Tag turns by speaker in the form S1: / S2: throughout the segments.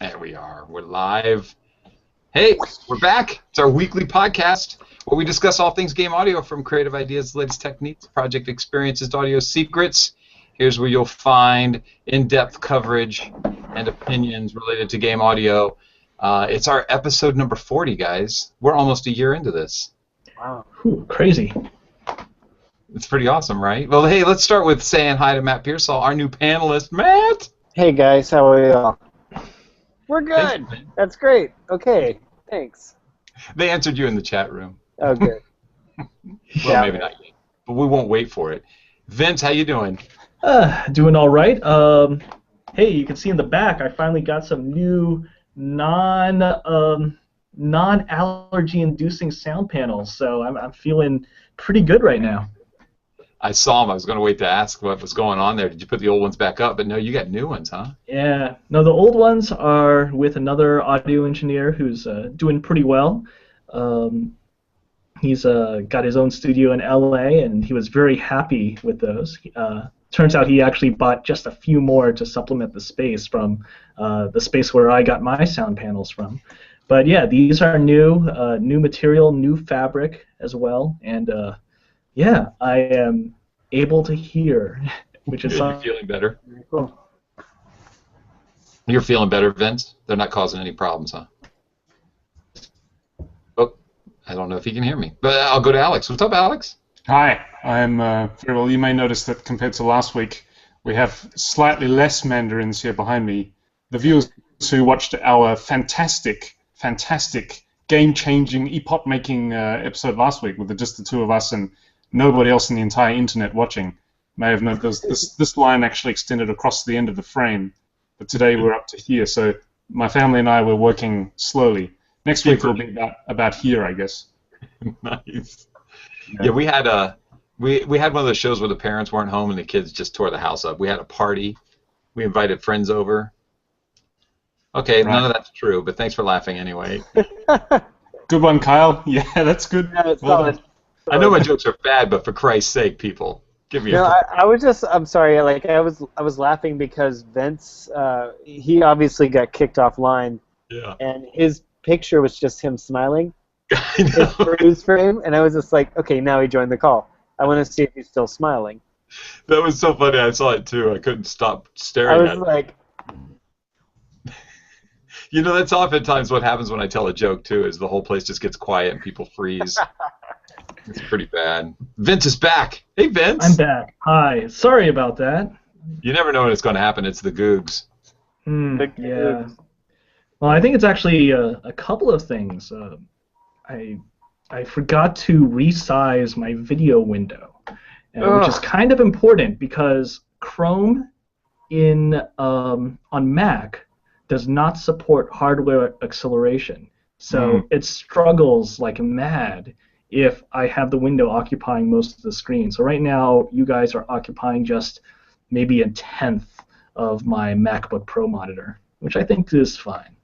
S1: There we are. We're live. Hey, we're back. It's our weekly podcast where we discuss all things game audio, from creative ideas, latest techniques, project experiences, to audio secrets. Here's where you'll find in-depth coverage and opinions related to game audio. It's our episode number 40, guys. We're almost a year into this.
S2: Wow.
S3: Ooh, crazy.
S1: It's pretty awesome, right? Well, hey, let's start with saying hi to Matt Piersall, our new panelist. Matt!
S2: Hey guys, how are y'all? We're good.
S1: Thanks,
S2: That's great. Okay, thanks.
S1: They answered you in the chat room.
S2: Oh, good.
S1: Well, maybe not yet, but we won't wait for it. Vince, how you doing?
S3: Doing all right. Hey, you can see in the back, I finally got some new non-allergy-inducing sound panels, so I'm feeling pretty good right now.
S1: I saw them. I was going to wait to ask what was going on there. Did you put the old ones back up? But no, you got new ones, huh?
S3: Yeah. No, the old ones are with another audio engineer who's doing pretty well. He's got his own studio in LA, and he was very happy with those. Turns out he actually bought just a few more to supplement the space from the space where I got my sound panels from. But yeah, these are new material, new fabric as well, and yeah, I am able to hear, which is
S1: You're feeling better?
S2: Cool.
S1: You're feeling better, Vince? They're not causing any problems, huh? Oh, I don't know if he can hear me. But I'll go to Alex. What's up, Alex?
S4: Hi, I'm very well. You may notice that compared to last week, we have slightly less mandarins here behind me. The viewers who watched our fantastic, game-changing, epoch-making episode last week with just the two of us and nobody else in the entire internet watching may have noticed this line actually extended across the end of the frame, but today we're up to here, so my family and I were working slowly. Next week will be about here, I guess.
S1: Nice. Yeah, we had one of those shows where the parents weren't home and the kids just tore the house up. We had a party. We invited friends over. Okay, right. None of that's true, but thanks for laughing anyway.
S4: Good one, Kyle. Yeah, that's good.
S2: Yeah, it's solid.
S1: I know my jokes are bad, but for Christ's sake, people, give me a...
S2: I'm sorry, like, I was laughing because Vince, he obviously got kicked offline.
S1: Yeah.
S2: And his picture was just him smiling.
S1: I know.
S2: His freeze frame, and I was just like, okay, now he joined the call. I want to see if he's still smiling.
S1: That was so funny. I saw it too. I couldn't stop staring at it.
S2: I was like...
S1: You know, that's oftentimes what happens when I tell a joke too, is the whole place just gets quiet and people freeze. It's pretty bad. Vince is back. Hey, Vince.
S3: I'm back. Hi. Sorry about that.
S1: You never know when it's going to happen. It's the Googs.
S3: Yeah. Well, I think it's actually a couple of things. I forgot to resize my video window, which is kind of important because Chrome on Mac does not support hardware acceleration. So it struggles like mad if I have the window occupying most of the screen. So right now, you guys are occupying just maybe a tenth of my MacBook Pro monitor, which I think is fine.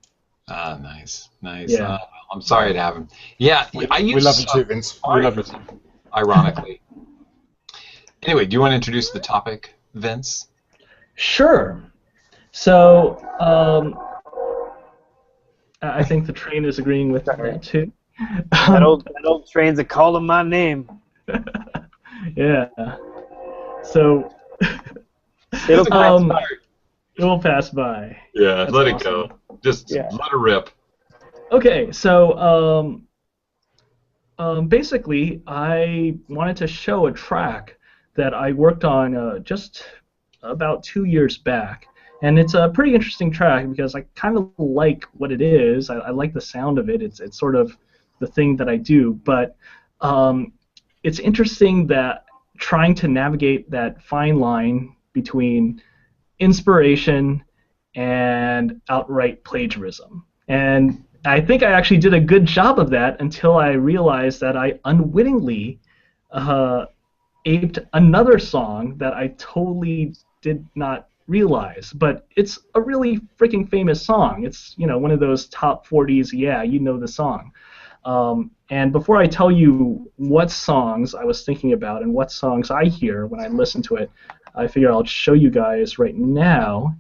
S1: Ah, nice.
S3: Yeah.
S1: I'm sorry it happened. Yeah,
S4: we love you too, Vince. We love you too.
S1: Ironically. Anyway, do you want to introduce the topic, Vince?
S3: Sure. So, I think the train is agreeing with that too.
S2: That old train's a calling my name.
S3: Yeah. So
S2: It'll pass by.
S3: It will pass by.
S1: Yeah,
S3: That's
S1: let
S3: awesome.
S1: it go. Just let it rip.
S3: Okay, so basically, I wanted to show a track that I worked on just about 2 years back. And it's a pretty interesting track because I kind of like what it is. I like the sound of it. It's sort of the thing that I do. But it's interesting that trying to navigate that fine line between inspiration and outright plagiarism. And I think I actually did a good job of that until I realized that I unwittingly aped another song that I totally did not realize, but it's a really freaking famous song. It's, you know, one of those top 40s, yeah, you know the song. And before I tell you what songs I was thinking about and what songs I hear when I listen to it, I figure I'll show you guys right now.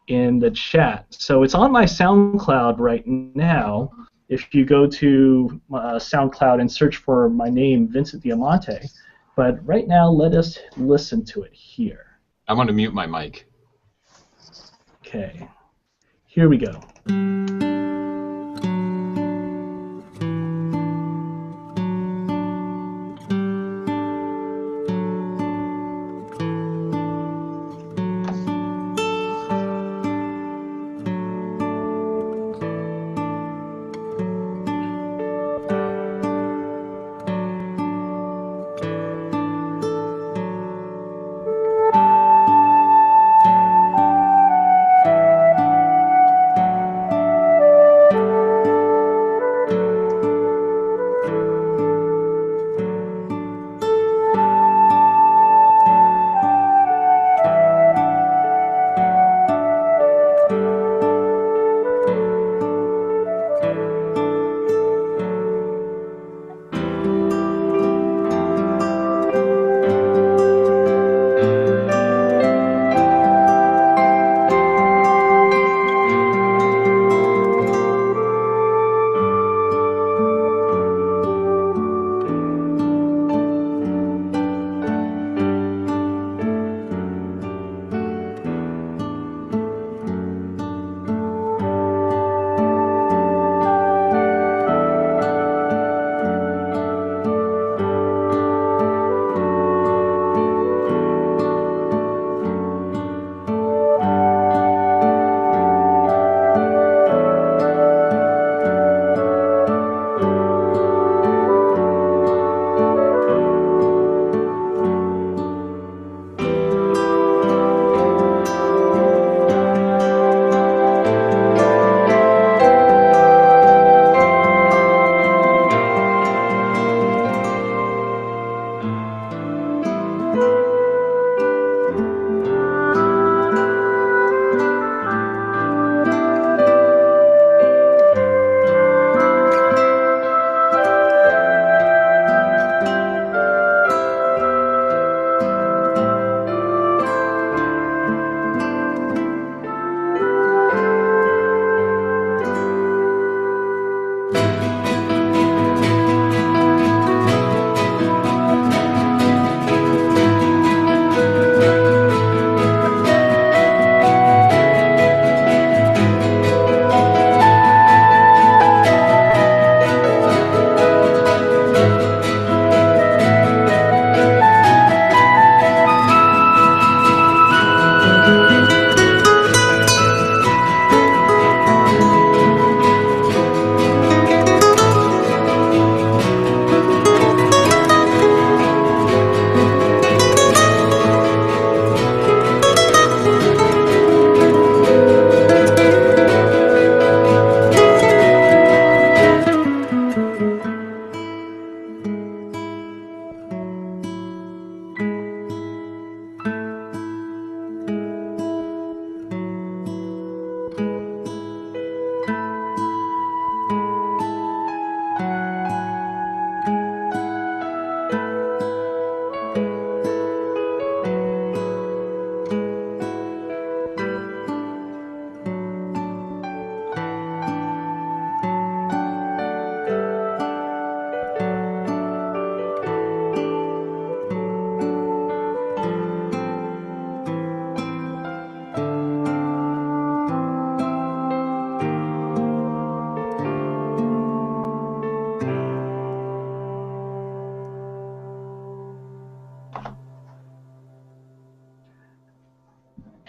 S3: in the chat. So it's on my SoundCloud right now. If you go to SoundCloud and search for my name, Vincent Diamante. But right now, let us listen to it here.
S1: I'm going to mute my mic.
S3: Okay, here we go.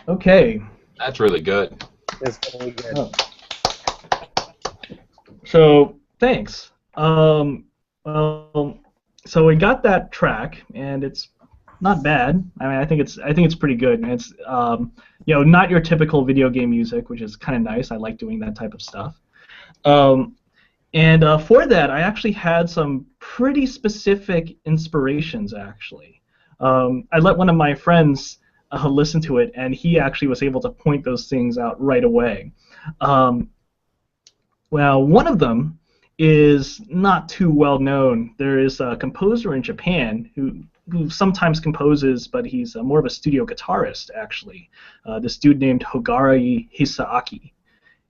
S3: Okay.
S1: That's really good.
S2: That's very good.
S3: Oh. So thanks. So we got that track, and it's not bad. I mean, I think it's pretty good. And it's not your typical video game music, which is kind of nice. I like doing that type of stuff. And for that, I actually had some pretty specific inspirations, actually. I let one of my friends listen to it, and he actually was able to point those things out right away. Well, one of them is not too well known. There is a composer in Japan who who sometimes composes, but he's more of a studio guitarist, actually. This dude named Hogari Hisaaki.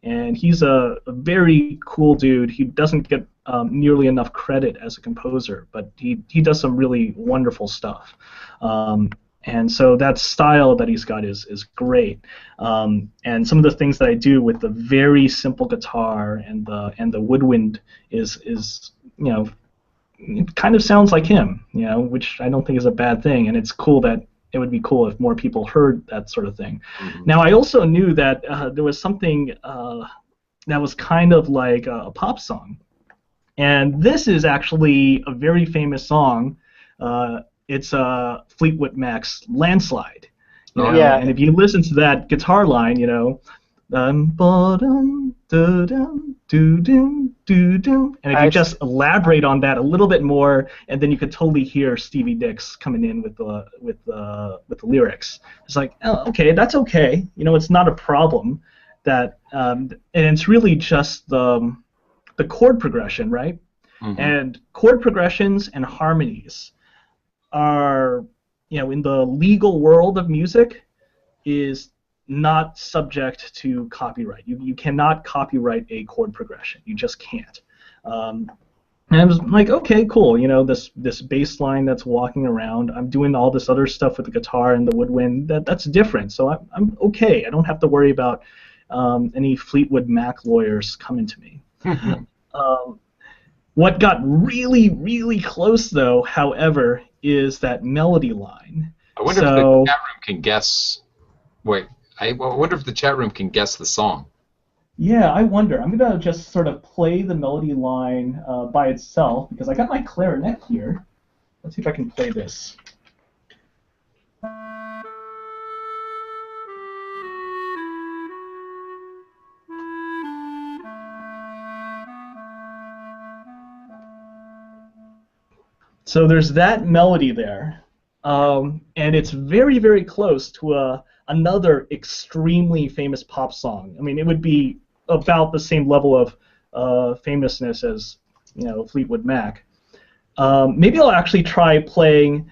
S3: And he's a very cool dude. He doesn't get nearly enough credit as a composer, but he does some really wonderful stuff. And so that style that he's got is great. And some of the things that I do with the very simple guitar and the woodwind is it kind of sounds like him, which I don't think is a bad thing. And it's cool that it would be cool if more people heard that sort of thing. Mm-hmm. Now, I also knew that there was something that was kind of like a pop song. And this is actually a very famous song. It's Fleetwood Mac's Landslide.
S2: Yeah.
S3: And if you listen to that guitar line, and if you just elaborate on that a little bit more, and then you could totally hear Stevie Nicks coming in with the lyrics. It's like, oh, okay, that's okay. It's not a problem. That and it's really just the chord progression, right? Mm-hmm. And chord progressions and harmonies are, in the legal world of music, is not subject to copyright. You cannot copyright a chord progression. You just can't. And I was like, okay, cool. This bass line that's walking around. I'm doing all this other stuff with the guitar and the woodwind. That's different. So I'm okay. I don't have to worry about any Fleetwood Mac lawyers coming to me. What got really, really close, though, however, is that melody line.
S1: I wonder if the chat room can guess. Wait. I wonder if the chat room can guess the song.
S3: Yeah, I wonder. I'm going to just sort of play the melody line by itself, because I got my clarinet here. Let's see if I can play this. So there's that melody there, and it's very, very close to another extremely famous pop song. I mean, it would be about the same level of famousness as Fleetwood Mac. Maybe I'll actually try playing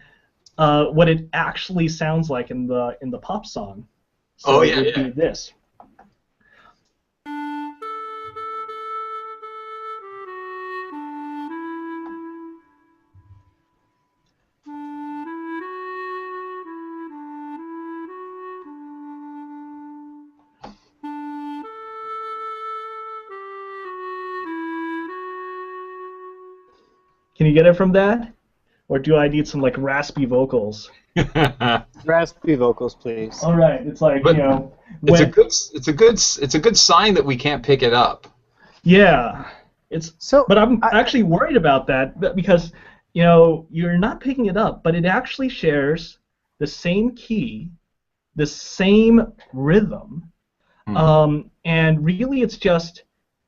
S3: what it actually sounds like in the pop song. So it would be this. Can you get it from that? Or do I need some raspy vocals?
S2: Raspy vocals, please.
S3: All right, it's like
S1: it's a good sign that we can't pick it up.
S3: Yeah, but I'm actually worried about that because you're not picking it up, but it actually shares the same key, the same rhythm, and really it's just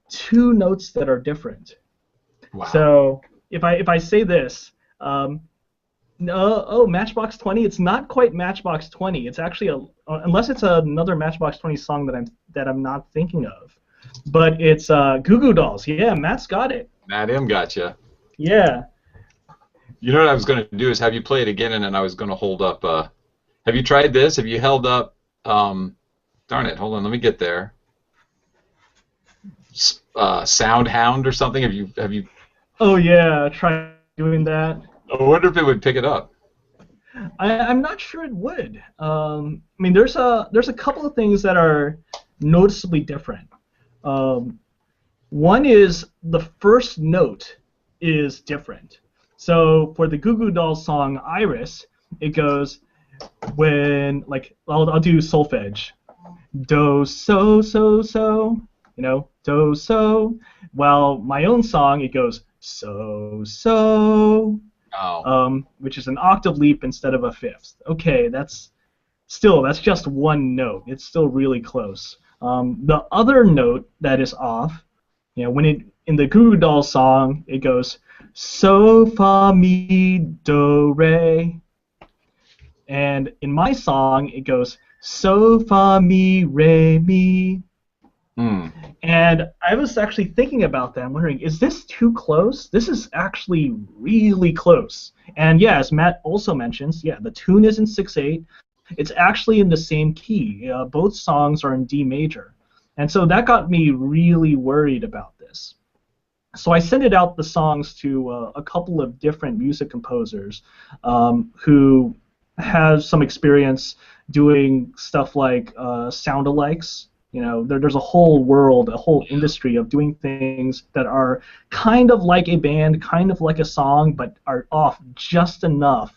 S3: two notes that are different.
S1: Wow.
S3: So if I say this, Matchbox 20, it's not quite Matchbox 20. It's actually unless it's another Matchbox 20 song that I'm not thinking of, but it's Goo Goo Dolls. Yeah, Matt's got it.
S1: Matt M gotcha.
S3: Yeah.
S1: You know what I was going to do is have you play it again, and then I was going to hold up. Have you tried this? Have you held up? Darn it! Hold on, let me get there. Sound Hound or something? Have you?
S3: Oh yeah, try doing that.
S1: I wonder if it would pick it up.
S3: I'm not sure it would. I mean, there's a couple of things that are noticeably different. One is the first note is different. So for the Goo Goo Dolls song Iris, it goes when I'll do solfege, do so so so, do so. While my own song it goes so so.
S1: Oh.
S3: Which is an octave leap instead of a fifth. Okay, that's just one note. It's still really close. The other note that is off, when in the Goo Goo Dolls song, it goes so fa mi do re, and in my song it goes so fa mi re mi. And I was actually thinking about that. I'm wondering, is this too close? This is actually really close. And yeah, as Matt also mentions, yeah, the tune is in 6/8. It's actually in the same key. Both songs are in D major. And so that got me really worried about this. So I sent out the songs to a couple of different music composers who have some experience doing stuff like sound-alikes. You know, there's a whole world, a whole industry of doing things that are kind of like a band, kind of like a song, but are off just enough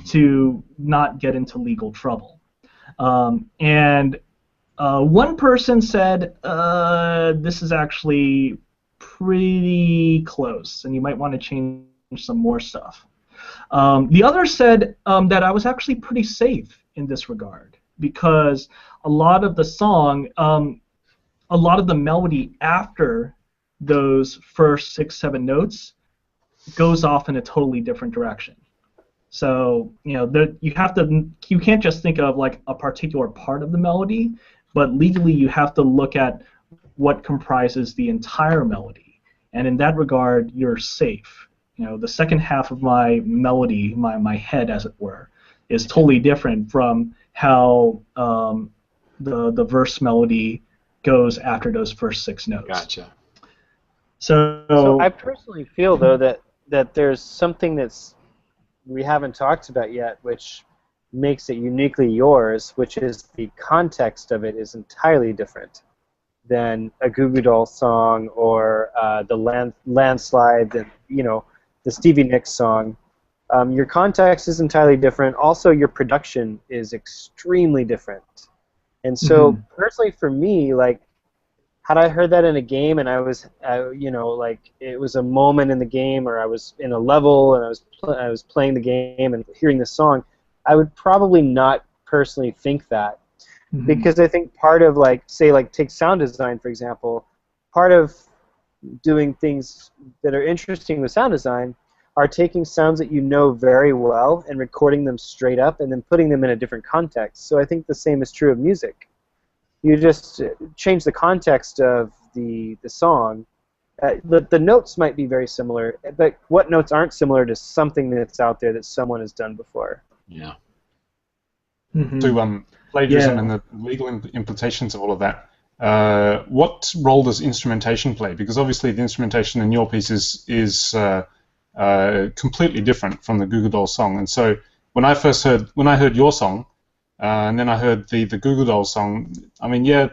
S3: to not get into legal trouble. And one person said, this is actually pretty close, and you might want to change some more stuff. The other said that I was actually pretty safe in this regard, because a lot of the song, a lot of the melody after those first 6, 7 notes goes off in a totally different direction. So, you know, you can't just think of like a particular part of the melody, but legally you have to look at what comprises the entire melody. And in that regard, you're safe. You know, the second half of my melody, my head, as it were, is totally different from how the verse melody goes after those first 6 notes.
S1: Gotcha.
S2: So I personally feel, though, that there's something that's we haven't talked about yet, which makes it uniquely yours, which is the context of it is entirely different than a Goo Goo Dolls song or the Landslide, and the Stevie Nicks song. Your context is entirely different. Also, your production is extremely different. And so, personally, for me, like, had I heard that in a game and I was, like it was a moment in the game, or I was in a level and I was playing the game and hearing the song, I would probably not personally think that, because I think part of, like, say, like, take sound design, for example, part of doing things that are interesting with sound design are taking sounds that you know very well and recording them straight up and then putting them in a different context. So I think the same is true of music. You just change the context of the song. The notes might be very similar, but what notes aren't similar to something that's out there that someone has done before?
S1: Yeah.
S4: To plagiarism and the legal implications of all of that, what role does instrumentation play? Because obviously the instrumentation in your piece is completely different from the Goo Goo Dolls song. And so when I heard your song, and then I heard the Goo Goo Dolls song, I mean, yeah,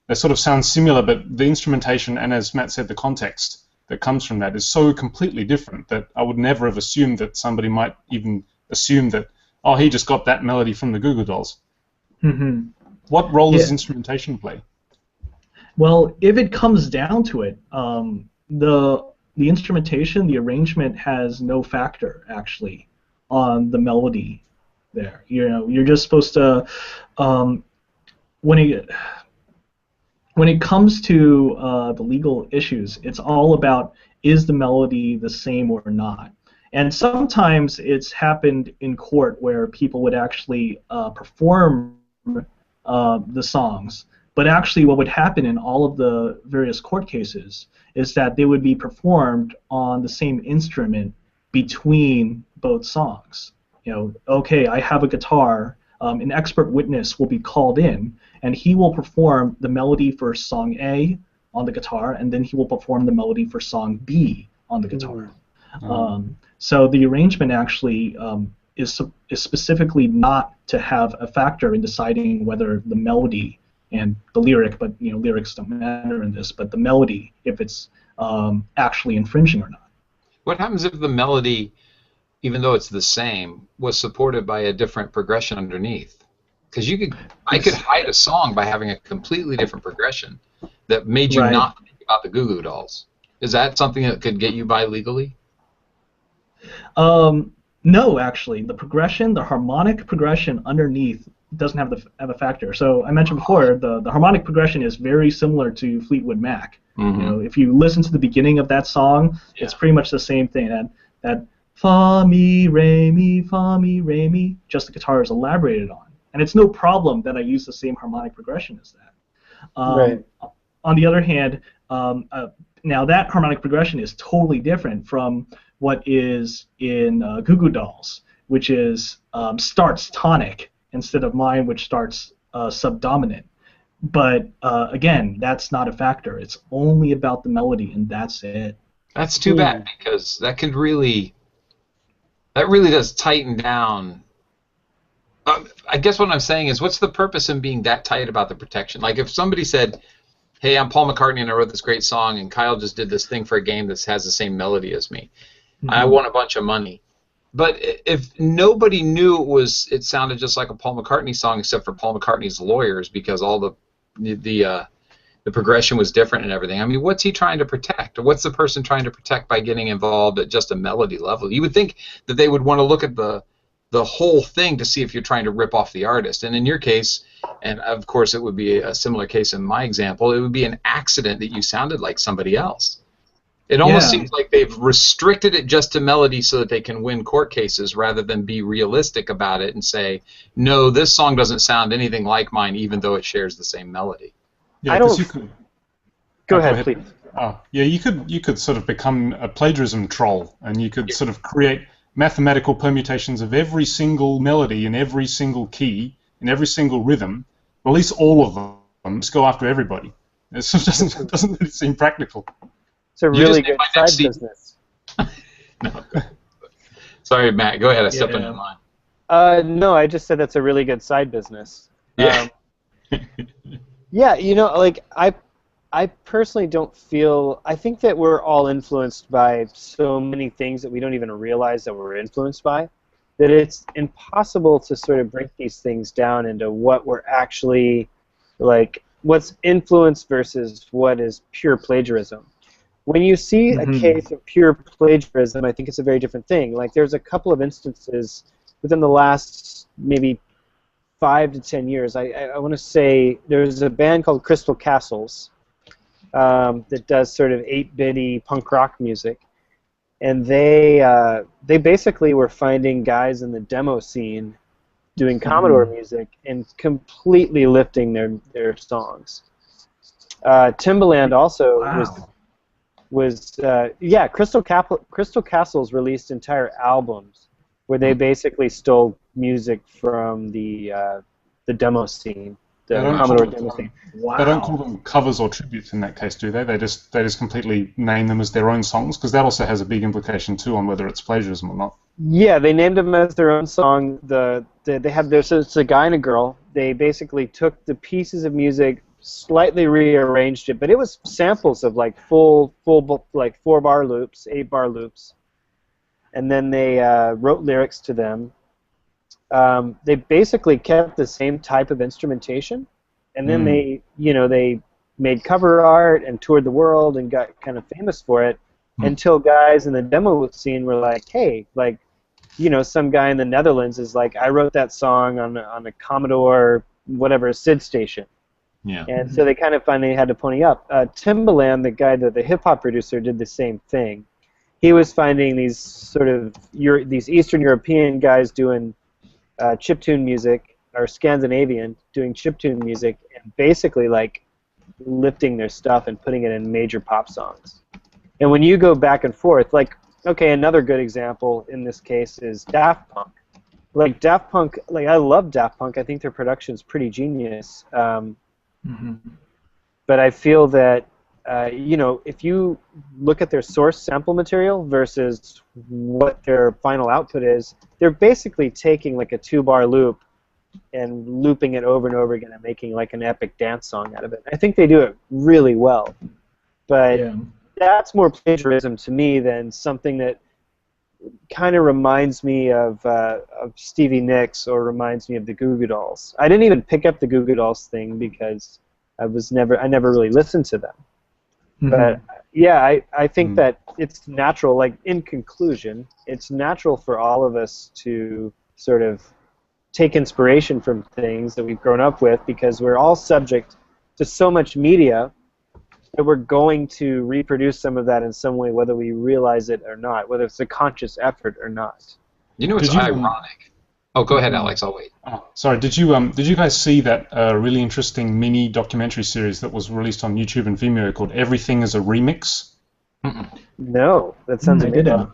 S4: they sort of sound similar, but the instrumentation and, as Matt said, the context that comes from that is so completely different that I would never have assumed that somebody might even assume that, oh, he just got that melody from the Goo Goo Dolls. What role does instrumentation play?
S3: Well, if it comes down to it, the instrumentation, the arrangement has no factor, actually, on the melody there. You're just supposed to, when it comes to the legal issues, it's all about, is the melody the same or not? And sometimes it's happened in court where people would actually perform the songs, but actually what would happen in all of the various court cases is that they would be performed on the same instrument between both songs. Okay, I have a guitar, an expert witness will be called in, and he will perform the melody for song A on the guitar, and then he will perform the melody for song B on the guitar. So the arrangement actually is specifically not to have a factor in deciding whether the melody and the lyric, but lyrics don't matter in this, but the melody, if it's actually infringing or not.
S1: What happens if the melody, even though it's the same, was supported by a different progression underneath? Because I could hide a song by having a completely different progression that made you not think about the Goo Goo Dolls. Is that something that could get you by legally?
S3: No, actually, the harmonic progression underneath doesn't have a factor. So I mentioned before, the harmonic progression is very similar to Fleetwood Mac. If you listen to the beginning of that song, it's pretty much the same thing. That fa mi re mi, just the guitar is elaborated on, and it's no problem that I use the same harmonic progression as that. on the other hand, now that harmonic progression is totally different from what is in Goo Goo Dolls, which is starts tonic instead of mine, which starts subdominant. But again, that's not a factor. It's only about the melody, and that's it.
S1: That's too bad, because that really does tighten down. I guess what I'm saying is, what's the purpose in being that tight about the protection? Like if somebody said, hey, I'm Paul McCartney and I wrote this great song, and Kyle just did this thing for a game that has the same melody as me. I won a bunch of money. But if nobody knew it sounded just like a Paul McCartney song except for Paul McCartney's lawyers, because all the progression was different and everything. I mean, what's he trying to protect? Or what's the person trying to protect by getting involved at just a melody level? You would think that they would want to look at the whole thing to see if you're trying to rip off the artist. And in your case, and of course it would be a similar case in my example, it would be an accident that you sounded like somebody else. It almost seems like they've restricted it just to melody so that they can win court cases rather than be realistic about it and say, no, this song doesn't sound anything like mine even though it shares the same melody.
S4: Yeah, because you could...
S2: Go ahead, please.
S4: Yeah, you could sort of become a plagiarism troll, and you could sort of create mathematical permutations of every single melody in every single key, in every single rhythm, release all of them, just go after everybody. It sort of doesn't really seem practical.
S2: It's a really good side business.
S1: No. Sorry, Matt. Go ahead. I stepped on your line.
S2: No, I just said that's a really good side business.
S1: Yeah.
S2: Yeah, like I personally don't feel... I think that we're all influenced by so many things that we don't even realize that we're influenced by, that it's impossible to sort of break these things down into what we're actually, like, what's influence versus what is pure plagiarism. When you see a case of pure plagiarism, I think it's a very different thing. Like, there's a couple of instances within the last maybe 5 to 10 years. I want to say there's a band called Crystal Castles that does sort of 8-bitty punk rock music, and they basically were finding guys in the demo scene doing Commodore music and completely lifting their songs. Timbaland also was Crystal Castles released entire albums where they basically stole music from the demo scene, the Commodore demo scene.
S3: Wow.
S4: They don't call them covers or tributes in that case, do they? They just completely name them as their own songs, because that also has a big implication too on whether it's plagiarism or not.
S2: Yeah, they named them as their own song. It's a guy and a girl. They basically took the pieces of music, slightly rearranged it, but it was samples of like full like 4-bar loops, 8-bar loops, and then they wrote lyrics to them. They basically kept the same type of instrumentation, and then they made cover art and toured the world and got kind of famous for it, until guys in the demo scene were like, hey, like, some guy in the Netherlands is like, I wrote that song on a Commodore whatever SID station.
S1: Yeah.
S2: And so they kind of finally had to pony up. Timbaland, the guy, the hip-hop producer, did the same thing. He was finding these sort of these Eastern European guys doing chiptune music, or Scandinavian, doing chiptune music, and basically like lifting their stuff and putting it in major pop songs. And when you go back and forth, like, okay, another good example in this case is Daft Punk. Like Daft Punk, like I love Daft Punk. I think their production's pretty genius. But I feel that if you look at their source sample material versus what their final output is, they're basically taking like a 2-bar loop and looping it over and over again and making like an epic dance song out of it. I think they do it really well. But that's more plagiarism to me than something that kind of reminds me of Stevie Nicks or reminds me of the Goo Goo Dolls. I didn't even pick up the Goo Goo Dolls thing because I never really listened to them. But yeah, I think that it's natural. Like in conclusion, it's natural for all of us to sort of take inspiration from things that we've grown up with, because we're all subject to so much media that we're going to reproduce some of that in some way, whether we realize it or not, whether it's a conscious effort or not.
S1: You know what's ironic? Oh, go ahead, Alex. I'll wait.
S4: Oh, sorry, did you guys see that really interesting mini documentary series that was released on YouTube and Vimeo called Everything is a Remix?
S2: No, that sounds
S3: I
S2: amazing.
S3: didn't.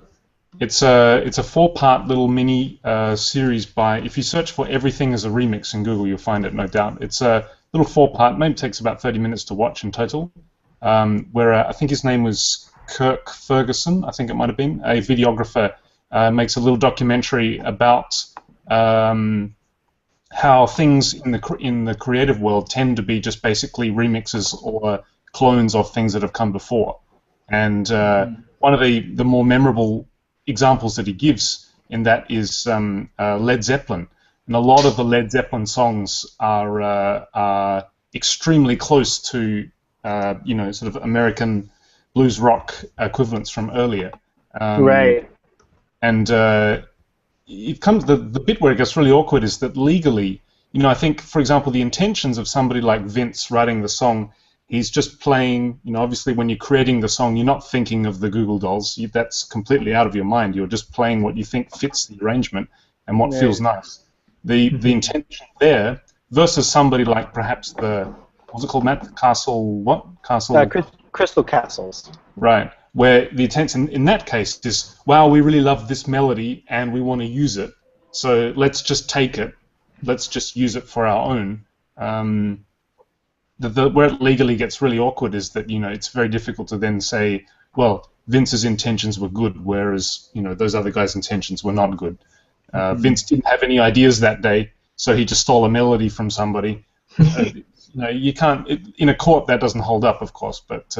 S4: It's a 4-part little mini series by, if you search for Everything is a Remix in Google, you'll find it, no doubt. It's a little 4-part, maybe takes about 30 minutes to watch in total, where I think his name was Kirk Ferguson, I think it might have been, a videographer, makes a little documentary about how things in the creative world tend to be just basically remixes or clones of things that have come before. And one of the more memorable examples that he gives in that is Led Zeppelin. And a lot of the Led Zeppelin songs are extremely close to sort of American blues rock equivalents from earlier.
S2: Right.
S4: And it comes the bit where it gets really awkward is that legally, I think, for example, the intentions of somebody like Vince writing the song, he's just playing, obviously when you're creating the song, you're not thinking of the Google Dolls. That's completely out of your mind. You're just playing what you think fits the arrangement and what feels nice. The intention there versus somebody like perhaps what's it called, Matt?
S2: Crystal Castles.
S4: Right. Where the intention in that case is, wow, we really love this melody and we want to use it, so let's just take it, let's just use it for our own. Where it legally gets really awkward is that it's very difficult to then say, well, Vince's intentions were good, whereas those other guys' intentions were not good. Vince didn't have any ideas that day, so he just stole a melody from somebody. You can't in a court that doesn't hold up, of course, but.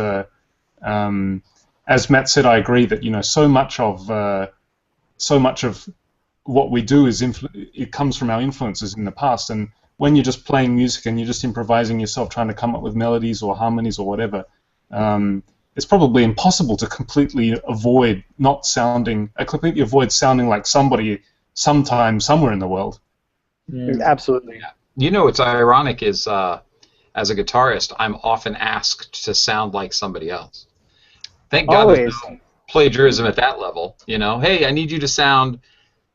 S4: As Matt said, I agree that so much of what we do it comes from our influences in the past, and when you're just playing music and you're just improvising yourself, trying to come up with melodies or harmonies or whatever, it's probably impossible to completely avoid sounding like somebody sometime somewhere in the world.
S2: Absolutely.
S1: What's ironic is as a guitarist, I'm often asked to sound like somebody else. Thank God there's no plagiarism at that level. Hey, I need you to sound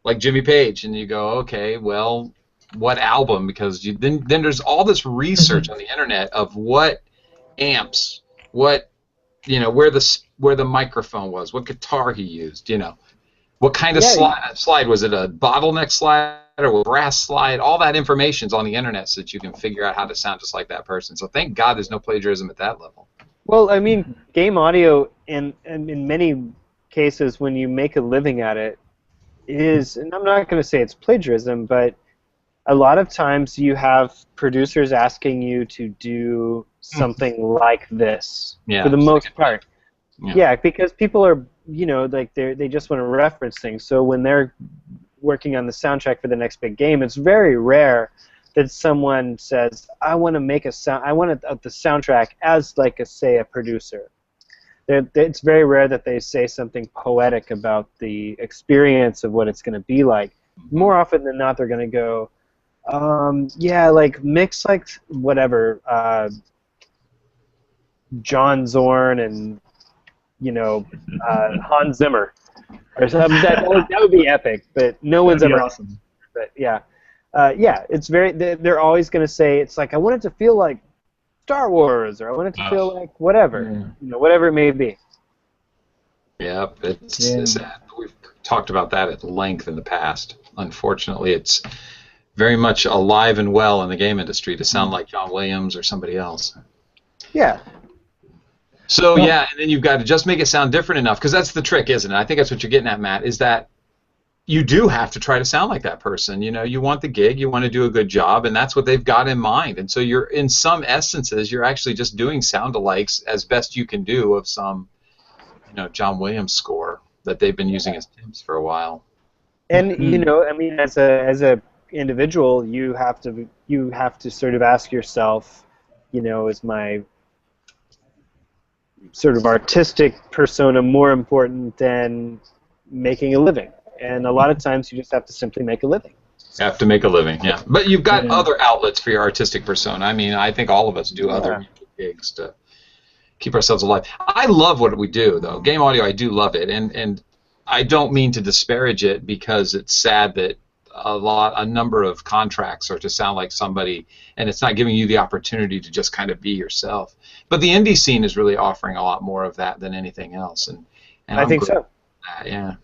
S1: like Jimmy Page, and you go, okay, well, what album? Because then there's all this research on the internet of what amps, what where the microphone was, what guitar he used, what kind of slide was it, a bottleneck slide or a brass slide? All that information's on the internet so that you can figure out how to sound just like that person. So thank God there's no plagiarism at that level.
S2: Well, I mean, game audio, in many cases, when you make a living at it, is, and I'm not going to say it's plagiarism, but a lot of times you have producers asking you to do something like this, for the most part. Yeah, because people are, like they just want to reference things. So when they're working on the soundtrack for the next big game, it's very rare that someone says, I want to make the soundtrack as, like, say, a producer. It's very rare that they say something poetic about the experience of what it's going to be like. More often than not, they're going to go, like, mix, like, whatever, John Zorn and, Hans Zimmer. Or something. That would be epic, but no one's ever...
S3: Awesome.
S2: But, yeah. It's very. They're always going to say, it's like, I want it to feel like Star Wars, or I want it to feel like whatever, whatever it may be.
S1: Yeah, it's sad. We've talked about that at length in the past. Unfortunately, it's very much alive and well in the game industry to sound like John Williams or somebody else.
S2: Yeah.
S1: So and then you've got to just make it sound different enough, because that's the trick, isn't it? I think that's what you're getting at, Matt, is that you do have to try to sound like that person. You want the gig, you want to do a good job, and that's what they've got in mind. And so you're, in some essences, you're actually just doing sound-alikes as best you can do of some, John Williams score that they've been using as themes for a while.
S2: And I mean, as a individual, you have to sort of ask yourself, is my sort of artistic persona more important than making a living? And a lot of times you just have to simply make a living.
S1: You have to make a living, yeah. But you've got other outlets for your artistic persona. I mean, I think all of us do other gigs to keep ourselves alive. I love what we do, though. Game audio, I do love it. And I don't mean to disparage it, because it's sad that a number of contracts or to sound like somebody, and it's not giving you the opportunity to just kind of be yourself. But the indie scene is really offering a lot more of that than anything else, and
S2: I think so.
S1: Yeah.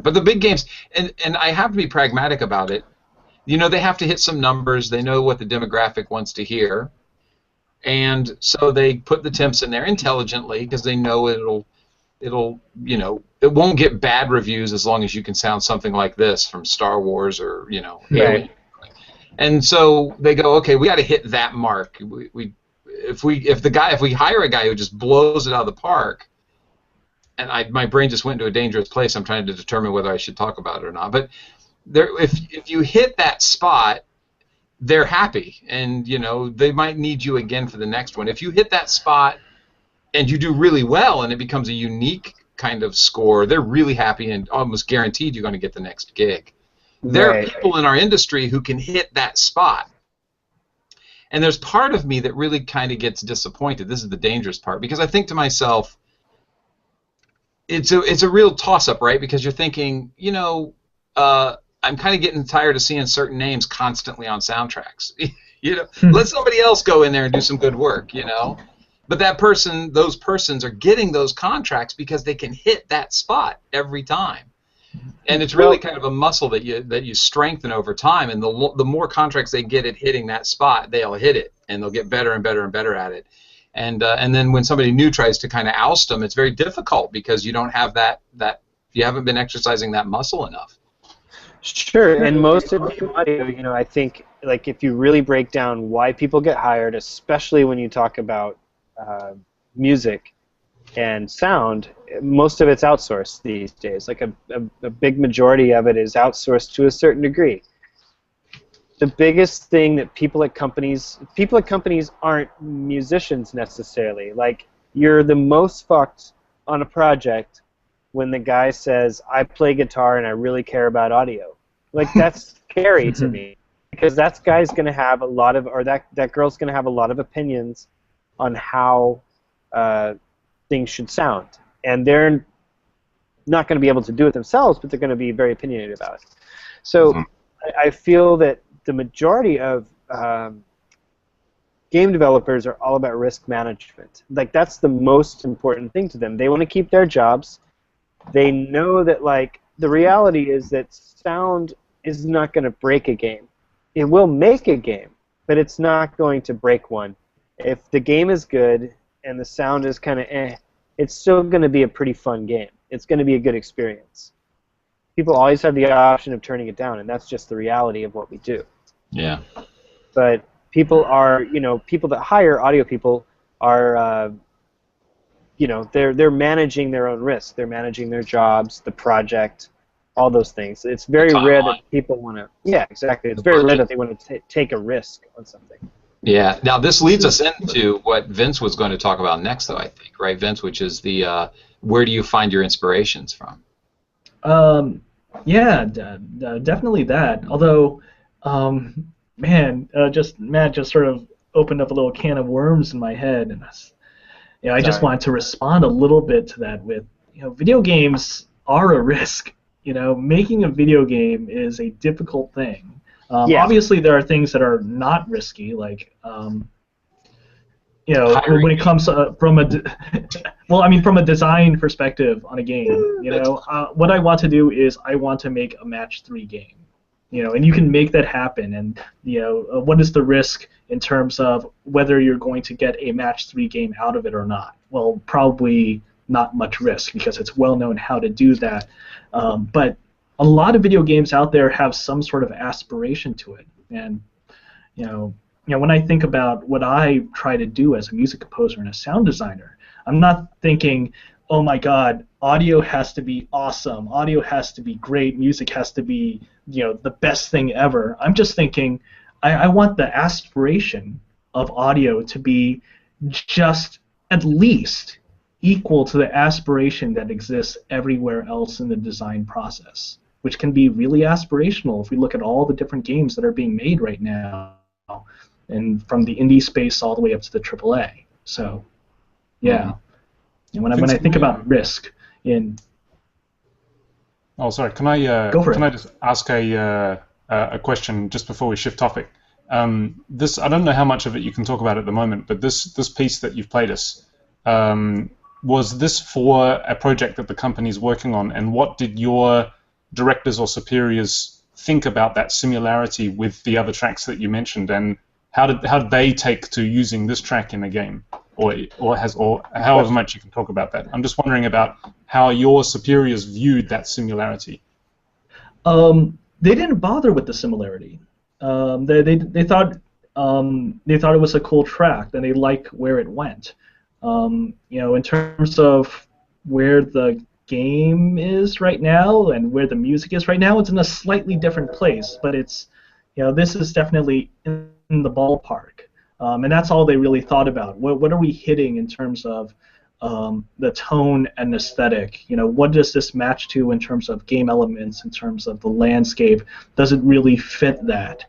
S1: But the big games, and I have to be pragmatic about it. You know, they have to hit some numbers. They know what the demographic wants to hear, and so they put the temps in there intelligently because they know it'll it won't get bad reviews as long as you can sound something like this from Star Wars or Alien. And so they go, okay, we got to hit that mark. If we hire a guy who just blows it out of the park, and my brain just went into a dangerous place. I'm trying to determine whether I should talk about it or not. But if you hit that spot, they're happy, and they might need you again for the next one. If you hit that spot and you do really well, and it becomes a unique kind of score, they're really happy and almost guaranteed you're going to get the next gig. There are people in our industry who can hit that spot. And there's part of me that really kind of gets disappointed. This is the dangerous part, because I think to myself, it's a real toss-up, right? Because you're thinking, I'm kind of getting tired of seeing certain names constantly on soundtracks. Let somebody else go in there and do some good work, But those persons are getting those contracts because they can hit that spot every time. And it's really kind of a muscle that you strengthen over time, and the more contracts they get at hitting that spot, they'll hit it, and they'll get better and better and better at it. And then when somebody new tries to kind of oust them, it's very difficult because you don't have that you haven't been exercising that muscle enough.
S2: Sure, and most of the audio, I think, like, if you really break down why people get hired, especially when you talk about music and sound, most of it's outsourced these days. Like a big majority of it is outsourced to a certain degree. The biggest thing that people at companies aren't musicians necessarily. Like, you're the most fucked on a project when the guy says, I play guitar and I really care about audio. Like, that's scary to me, because that guy's going to have a lot of, or that girl's going to have a lot of opinions on how things should sound. And they're not going to be able to do it themselves, but they're going to be very opinionated about it. So I feel that the majority of game developers are all about risk management. Like, that's the most important thing to them. They want to keep their jobs. They know that, like, the reality is that sound is not going to break a game. It will make a game, but it's not going to break one. If the game is good and the sound is kind of it's still going to be a pretty fun game. It's going to be a good experience. People always have the option of turning it down, and that's just the reality of what we do.
S1: Yeah.
S2: But people are, people that hire audio people are, they're managing their own risk. They're managing their jobs, the project, all those things. It's very rare that people want to. Yeah, exactly. It's very rare that they want to take a risk on something.
S1: Yeah. Now this leads us into what Vince was going to talk about next, though, I think, right, Vince? Which is the where do you find your inspirations from?
S3: Yeah, definitely that. Although, Matt just sort of opened up a little can of worms in my head, and I just wanted to respond a little bit to that with, video games are a risk. Making a video game is a difficult thing. Obviously, there are things that are not risky, like, when it comes from a design perspective on a game, what I want to do is I want to make a match 3 game, and you can make that happen. And what is the risk in terms of whether you're going to get a match 3 game out of it or not? Well, probably not much risk, because it's well known how to do that. But a lot of video games out there have some sort of aspiration to it, and when I think about what I try to do as a music composer and a sound designer, I'm not thinking, oh my God, audio has to be awesome, audio has to be great, music has to be the best thing ever. I'm just thinking, I want the aspiration of audio to be just at least equal to the aspiration that exists everywhere else in the design process, which can be really aspirational if we look at all the different games that are being made right now, and from the indie space all the way up to the AAA. So, yeah. And when I think about risk in...
S4: Oh, sorry. Can I just ask a a question just before we shift topic. This, I don't know how much of it you can talk about at the moment, but this piece that you've played us, was this for a project that the company's working on, and what did your directors or superiors think about that similarity with the other tracks that you mentioned, and how did they take to using this track in the game, or however much you can talk about that? I'm just wondering about how your superiors viewed that similarity.
S3: They didn't bother with the similarity. They thought it was a cool track, and they liked where it went. In terms of where the game is right now and where the music is right now, it's in a slightly different place, but it's, this is definitely in the ballpark, and that's all they really thought about. What are we hitting in terms of the tone and aesthetic? What does this match to in terms of game elements, in terms of the landscape? Does it really fit that?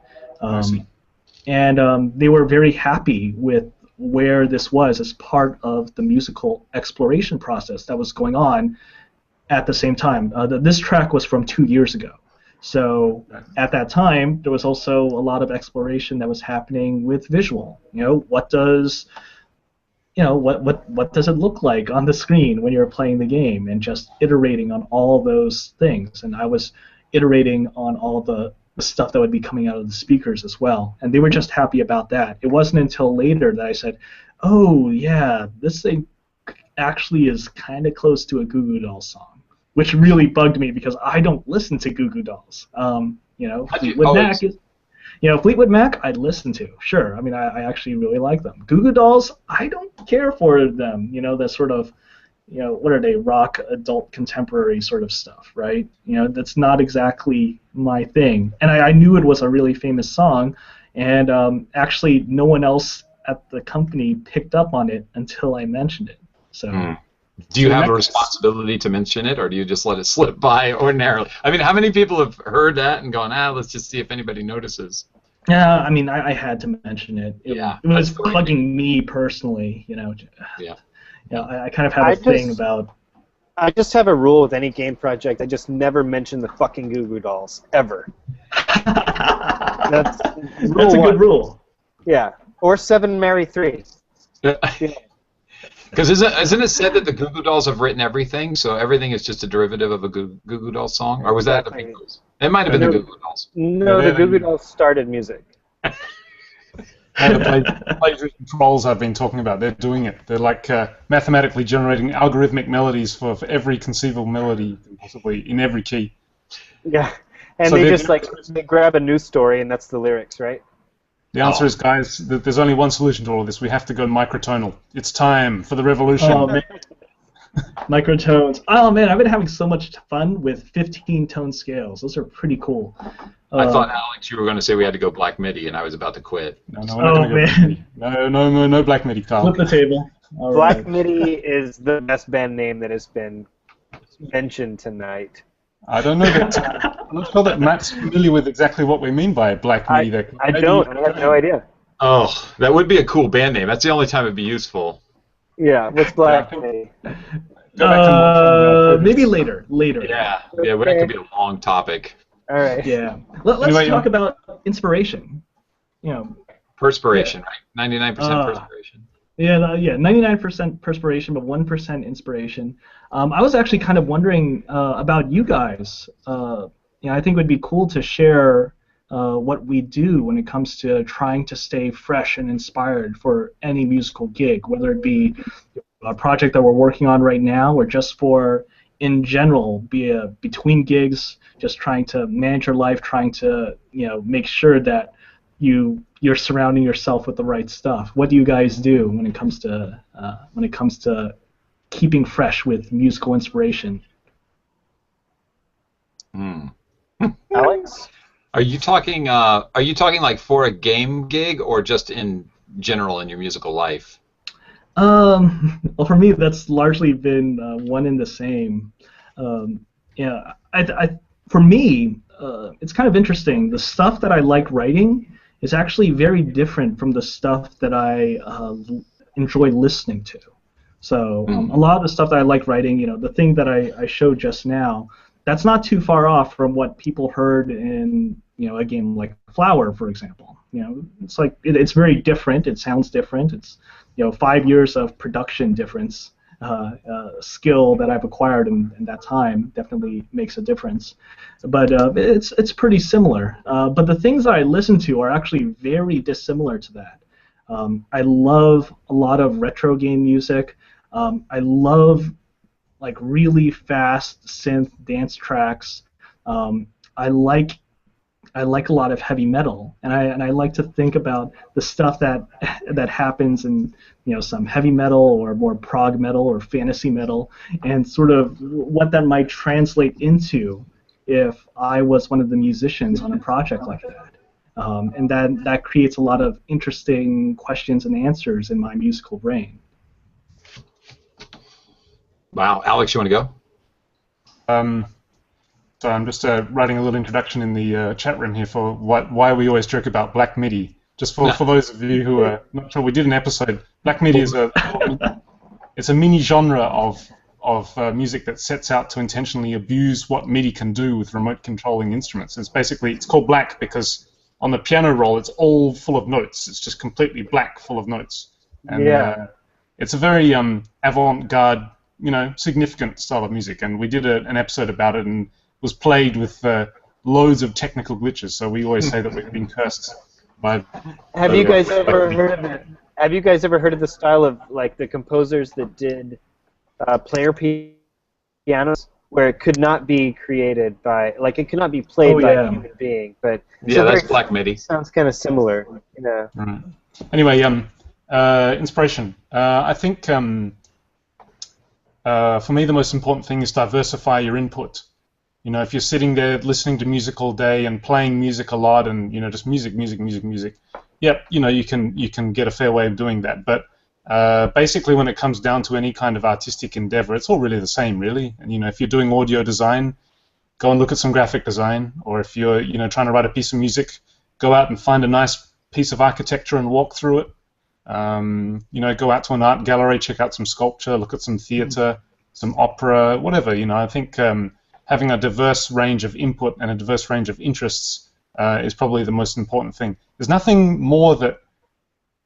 S3: And they were very happy with where this was as part of the musical exploration process that was going on at the same time. This track was from 2 years ago. So at that time, there was also a lot of exploration that was happening with visual. What does what does it look like on the screen when you're playing the game, and just iterating on all those things. And I was iterating on all the stuff that would be coming out of the speakers as well. And they were just happy about that. It wasn't until later that I said, oh yeah, this thing actually is kind of close to a Goo Goo Dolls song, which really bugged me because I don't listen to Goo Goo Dolls. Fleetwood Mac is, Fleetwood Mac I'd listen to, sure. I mean, I actually really like them. Goo Goo Dolls, I don't care for them. That sort of, what are they, rock, adult, contemporary sort of stuff, right? That's not exactly my thing. And I knew it was a really famous song, and actually no one else at the company picked up on it until I mentioned it. So.
S1: Do you have a responsibility to mention it, or do you just let it slip by ordinarily? I mean, how many people have heard that and gone, let's just see if anybody notices?
S3: Yeah, I mean, I had to mention it. It was bugging me personally, Yeah. I kind of have a thing about...
S2: I just have a rule with any game project. I just never mention the fucking Goo Goo Dolls, ever. That's
S3: a good rule.
S2: Yeah. Or 7 Marry 3.
S1: Because isn't it said that the Goo Goo Dolls have written everything, so everything is just a derivative of a Goo Goo Dolls song? Or was that the Beatles? It might have been the Goo Goo Dolls.
S2: No, the Goo Goo Dolls started music.
S4: And the plagiarism trolls I've been talking about, they're doing it. They're like mathematically generating algorithmic melodies for every conceivable melody, possibly in every key.
S2: Yeah, and so they just they grab a news story and that's the lyrics, right?
S4: The answer is, guys, there's only one solution to all of this. We have to go microtonal. It's time for the revolution.
S3: Oh, man. Microtones. Oh, man, I've been having so much fun with 15-tone scales. Those are pretty cool.
S1: I thought, Alex, you were going to say we had to go Black MIDI, and I was about to quit.
S4: No, we're not going to go Black MIDI. No Black MIDI, Carl.
S3: Flip the table. All
S2: Black
S3: right.
S2: MIDI is the best band name that has been mentioned tonight.
S4: I don't know that. I'm not sure that Matt's familiar with exactly what we mean by Black MIDI.
S2: I don't. I have no idea.
S1: Oh, that would be a cool band name. That's the only time it'd be useful.
S2: Yeah, what's Black MIDI?
S3: Maybe later.
S1: Yeah, that could be a long topic.
S2: All right.
S3: Yeah. Let's talk about inspiration.
S1: Perspiration, right? 99% perspiration.
S3: Yeah, 99% perspiration, but 1% inspiration. I was actually kind of wondering about you guys. I think it would be cool to share what we do when it comes to trying to stay fresh and inspired for any musical gig, whether it be a project that we're working on right now or just for, in general, between gigs, just trying to manage your life, trying to make sure that you're surrounding yourself with the right stuff. What do you guys do when it comes to keeping fresh with musical inspiration?
S2: Alex?
S1: Are you talking like for a game gig or just in general in your musical life?
S3: Well, for me, that's largely been one and the same. For me, it's kind of interesting. The stuff that I like writing is actually very different from the stuff that I enjoy listening to. So a lot of the stuff that I like writing, the thing that I showed just now, that's not too far off from what people heard in a game like Flower, for example. It's like it's very different. It sounds different. It's 5 years of production difference. Skill that I've acquired in that time definitely makes a difference, but it's pretty similar. But the things that I listen to are actually very dissimilar to that. I love a lot of retro game music. I love like really fast synth dance tracks. I like a lot of heavy metal, and I like to think about the stuff that happens in some heavy metal or more prog metal or fantasy metal, and sort of what that might translate into if I was one of the musicians on a project like that. And that creates a lot of interesting questions and answers in my musical brain.
S1: Wow, Alex, you want to go?
S4: So I'm just writing a little introduction in the chat room here for why we always joke about Black MIDI. Just for those of you who are not sure, we did an episode. Black MIDI is it's a mini genre of music that sets out to intentionally abuse what MIDI can do with remote controlling instruments. It's called black because on the piano roll it's all full of notes. It's just completely black, full of notes. And it's a very avant-garde, significant style of music. And we did an episode about it and was plagued with loads of technical glitches. So we always say that we've been cursed by.
S2: Have you guys ever heard of it? Have you guys ever heard of the style of like the composers that did player pianos, where it could not be created by, like it could not be played by a human being, but
S1: that's Black MIDI.
S2: Sounds kind of similar,
S4: Right. Anyway, inspiration. I think for me the most important thing is diversify your input. If you're sitting there listening to music all day and playing music a lot and just music, yep, you can get a fair way of doing that. But basically, when it comes down to any kind of artistic endeavor, it's all really the same, really. And if you're doing audio design, go and look at some graphic design. Or if you're trying to write a piece of music, go out and find a nice piece of architecture and walk through it. Go out to an art gallery, check out some sculpture, look at some theater, some opera, whatever. I think having a diverse range of input and a diverse range of interests is probably the most important thing. There's nothing more that.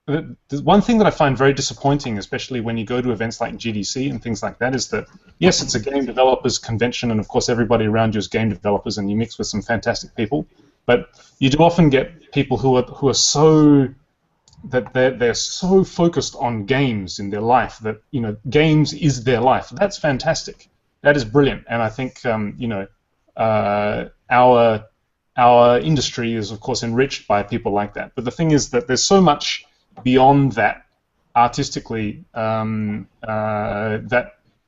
S4: The one thing that I find very disappointing, especially when you go to events like GDC and things like that, is that yes, it's a game developers convention, and of course everybody around you is game developers, and you mix with some fantastic people. But you do often get people who are so that they're so focused on games in their life that games is their life. That's fantastic. That is brilliant, and I think our industry is of course enriched by people like that. But the thing is that there's so much beyond that artistically that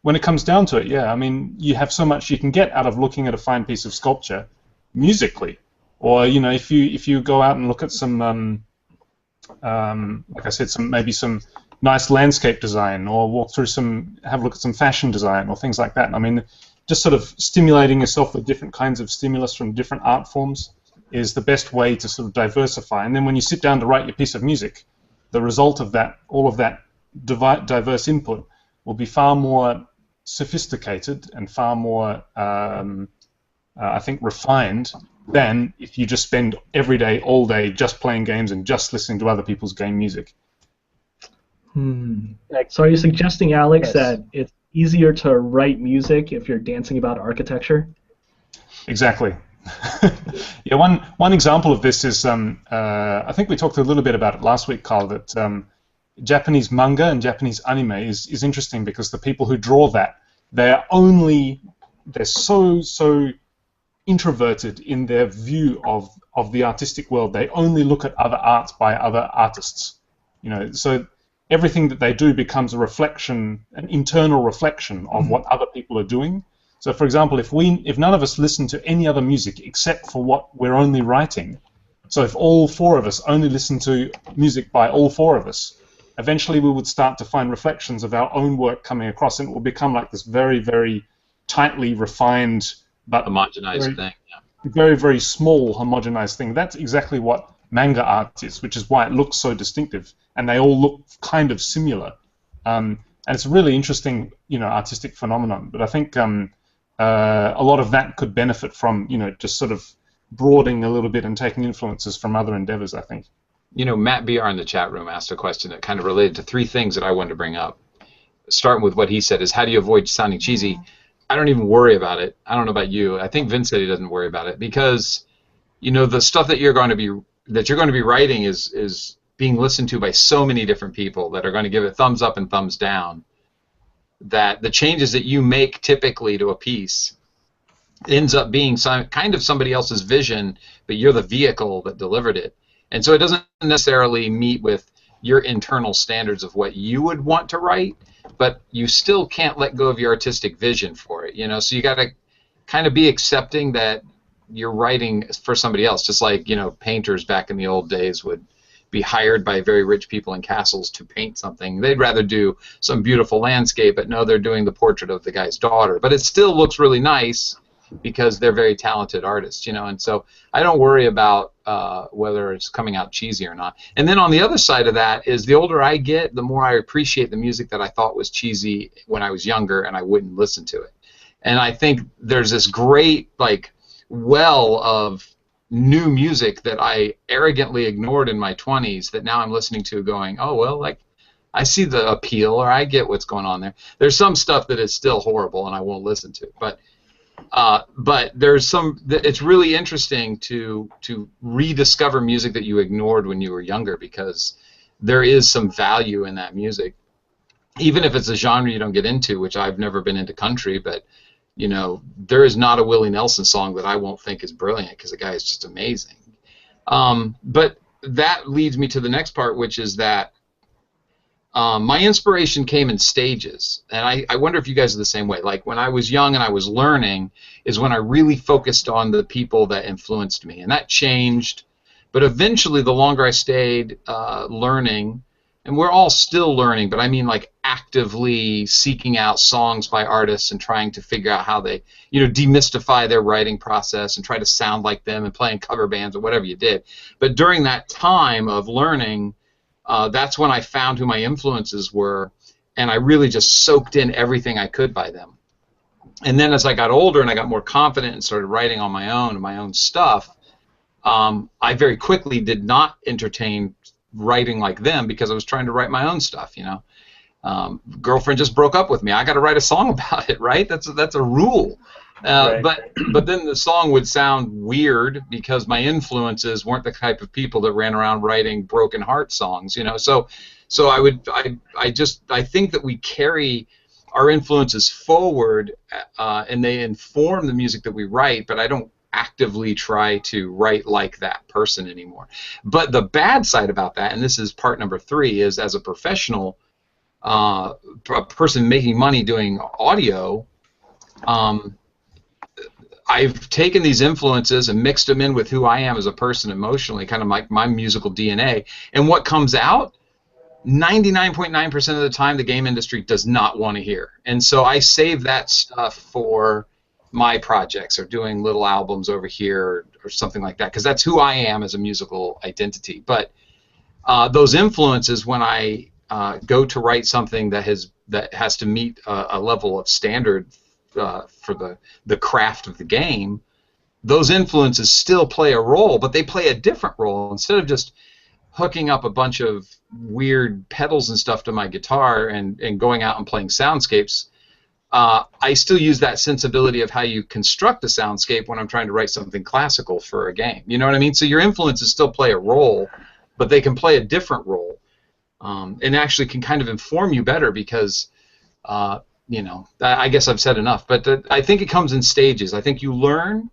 S4: when it comes down to it, you have so much you can get out of looking at a fine piece of sculpture musically, or if you go out and look at some like I said, maybe some nice landscape design, or have a look at some fashion design or things like that. I mean, just sort of stimulating yourself with different kinds of stimulus from different art forms is the best way to sort of diversify. And then when you sit down to write your piece of music, the result of that, all of that diverse input, will be far more sophisticated and far more, I think, refined than if you just spend every day, all day, just playing games and just listening to other people's game music.
S3: So are you suggesting, Alex, that it's easier to write music if you're dancing about architecture?
S4: Exactly. Yeah, one example of this is, I think we talked a little bit about it last week, Carl, that Japanese manga and Japanese anime is interesting because the people who draw that, they're so introverted in their view of the artistic world. They only look at other art by other artists. So everything that they do becomes a reflection, an internal reflection of what other people are doing. So, for example, if none of us listen to any other music except for what we're only writing, so if all four of us only listen to music by all four of us, eventually we would start to find reflections of our own work coming across, and it will become like this very, very tightly refined but
S1: homogenized thing. Yeah.
S4: Very, very small homogenized thing. That's exactly what manga art is, which is why it looks so distinctive, and they all look kind of similar. And it's a really interesting, artistic phenomenon. But I think a lot of that could benefit from, just sort of broadening a little bit and taking influences from other endeavors, I think.
S1: Matt BR in the chat room asked a question that kind of related to three things that I wanted to bring up. Starting with what he said is, how do you avoid sounding cheesy? I don't even worry about it. I don't know about you. I think Vince said he doesn't worry about it because, the stuff that you're going to be writing is being listened to by so many different people that are going to give it thumbs up and thumbs down, that the changes that you make typically to a piece ends up being kind of somebody else's vision, but you're the vehicle that delivered it. And so it doesn't necessarily meet with your internal standards of what you would want to write, but you still can't let go of your artistic vision for it, So you got to kind of be accepting that you're writing for somebody else, just like, painters back in the old days would be hired by very rich people in castles to paint something. They'd rather do some beautiful landscape, but no, they're doing the portrait of the guy's daughter. But it still looks really nice because they're very talented artists, And so I don't worry about whether it's coming out cheesy or not. And then on the other side of that is, the older I get, the more I appreciate the music that I thought was cheesy when I was younger and I wouldn't listen to it. And I think there's this great, well of new music that I arrogantly ignored in my 20s that now I'm listening to going, oh, well, I see the appeal, or I get what's going on there. There's some stuff that is still horrible and I won't listen to, but there's it's really interesting to rediscover music that you ignored when you were younger, because there is some value in that music, even if it's a genre you don't get into, which I've never been into country, but there is not a Willie Nelson song that I won't think is brilliant, because the guy is just amazing. But that leads me to the next part, which is that my inspiration came in stages, and I wonder if you guys are the same way. Like, when I was young and I was learning is when I really focused on the people that influenced me, and that changed. But eventually, the longer I stayed learning, and we're all still learning, but I mean actively seeking out songs by artists and trying to figure out how they, demystify their writing process and try to sound like them and play in cover bands or whatever you did. But during that time of learning, that's when I found who my influences were, and I really just soaked in everything I could by them. And then as I got older and I got more confident and started writing on my own stuff, I very quickly did not entertain writing like them, because I was trying to write my own stuff. Girlfriend just broke up with me. I got to write a song about it, right? That's a rule. Right. But then the song would sound weird because my influences weren't the type of people that ran around writing broken heart songs, So I think that we carry our influences forward, and they inform the music that we write. But I don't actively try to write like that person anymore. But the bad side about that, and this is part number 3, is as a professional person making money doing audio, I've taken these influences and mixed them in with who I am as a person emotionally, kind of like my musical DNA. And what comes out, 99.9% of the time, the game industry does not want to hear. And so I save that stuff for my projects, or doing little albums over here, or something like that, because that's who I am as a musical identity. But those influences, when I go to write something that has to meet a level of standard for the craft of the game, those influences still play a role, but they play a different role. Instead of just hooking up a bunch of weird pedals and stuff to my guitar and going out and playing soundscapes, I still use that sensibility of how you construct a soundscape when I'm trying to write something classical for a game. You know what I mean? So your influences still play a role, but they can play a different role, and actually can kind of inform you better, because I guess I've said enough. But I think it comes in stages. I think you learn.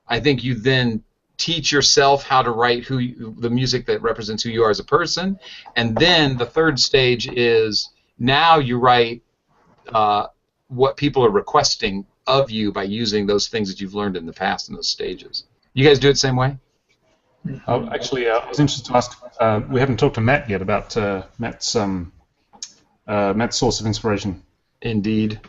S1: I think you then teach yourself how to write the music that represents who you are as a person, and then the third stage is now you write what people are requesting of you by using those things that you've learned in the past in those stages. You guys do it the same way?
S4: Actually, I was interested to ask, we haven't talked to Matt yet about Matt's source of inspiration.
S1: Indeed.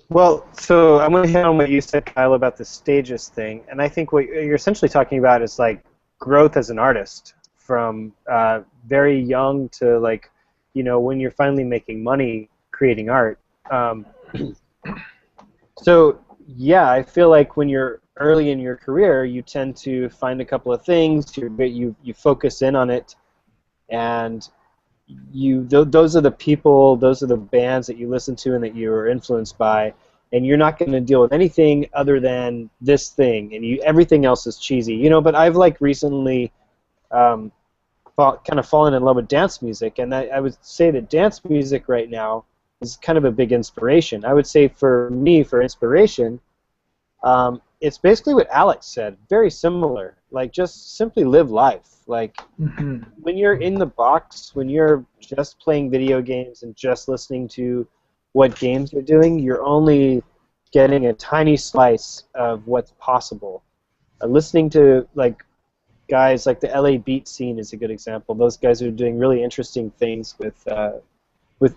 S2: Well, so I'm going to hit on what you said, Kyle, about the stages thing, and I think what you're essentially talking about is growth as an artist, from very young to when you're finally making money creating art. So yeah, I feel like when you're early in your career, you tend to find a couple of things, you focus in on it, and those are the people, those are the bands that you listen to and that you're influenced by, and you're not going to deal with anything other than this thing, and everything else is cheesy, you know. But I've like recently kind of fallen in love with dance music, and I would say that dance music right now is kind of a big inspiration. I would say for me, for inspiration, it's basically what Alex said, very similar. Like, just simply live life. Like, when you're in the box, when you're just playing video games and just listening to what games you're doing, you're only getting a tiny slice of what's possible. Listening to, like, guys like the LA beat scene is a good example. Those guys are doing really interesting things with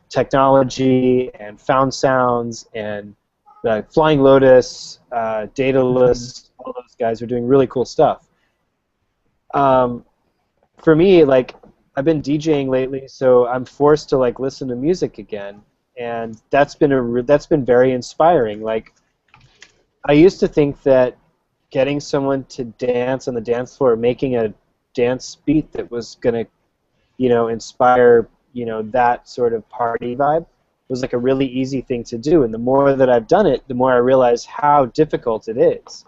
S2: technology and found sounds and Flying Lotus, Daedalus, all those guys are doing really cool stuff. For me, like, I've been DJing lately, so I'm forced to like listen to music again, and that's been very inspiring. Like, I used to think that getting someone to dance on the dance floor, making a dance beat that was gonna, inspire, that sort of party vibe, was like a really easy thing to do, and the more that I've done it, the more I realize how difficult it is.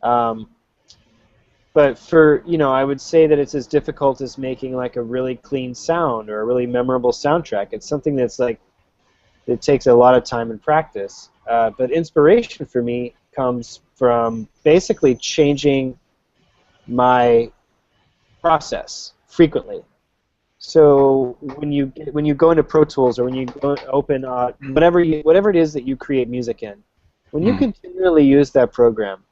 S2: But I would say that it's as difficult as making like a really clean sound or a really memorable soundtrack. It's something that's like, it takes a lot of time and practice. But inspiration for me comes from basically changing my process frequently. So when you go into Pro Tools or when you go open whatever it is that you create music in, when you continually use that program,